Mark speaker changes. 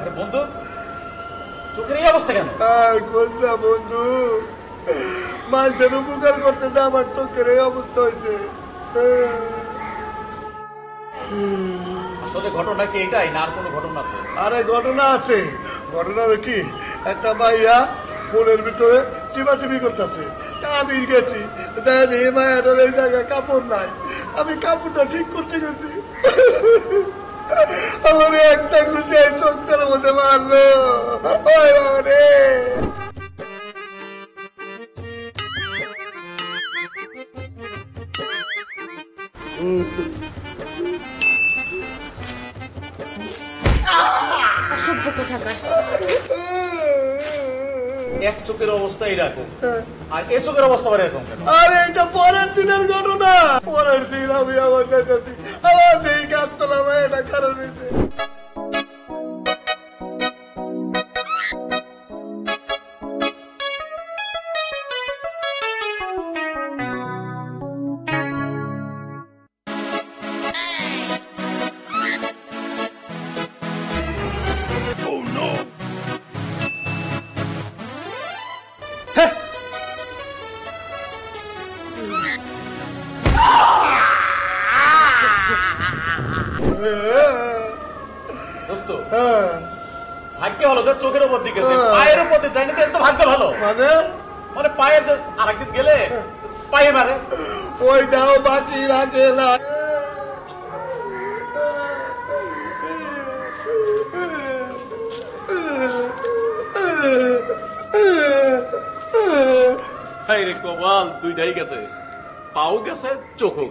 Speaker 1: আরে বন্ধু, চোখের এই অবস্থা কেন?
Speaker 2: আর কোস না বন্ধু, মানুষের উপকার করতে না আমার চোখের এই অবস্থা হয়েছে।
Speaker 1: আসলে ঘটনা কি এটাই না আর কোনো ঘটনা আছে?
Speaker 2: আরে ঘটনা আছে। ঘটনা কি, একটা মাইয়া ফোনের ভিতরে টিপি করতেছে। আমি গেছি, মায়াটার এই জায়গায় কাপড় নাই, আমি কাপড়টা ঠিক করতে গেছি, আমার একটা গুছিয়ে চোখটার মধ্যে মারলো। ওই বাবা রে।
Speaker 3: অসভ্য কোথাকার।
Speaker 1: এক চোখের অবস্থা এরকম, আর এ চোখের অবস্থা আবার এরকম কেন?
Speaker 2: আরে এটা পরের দিনের ঘটনা। পরের দিন আমি আমার যাইতেছি, আমার দিন কাঁদতলা মায়েরা কারণ হয়েছে।
Speaker 1: দোস্ত, ভাগ্য ভালো যে চোখের উপর দিকে গেছে, পায়ের উপর দিয়ে যায়নি তো এত ভাগ্য ভালো। মানে পায়ের আরেকদিন গেলে পায়ে মারে।
Speaker 2: ওইটাও বাকি রাখে না।
Speaker 1: হায় রে কপাল, দুইটাই গেছে, পাও গেছে, চোখও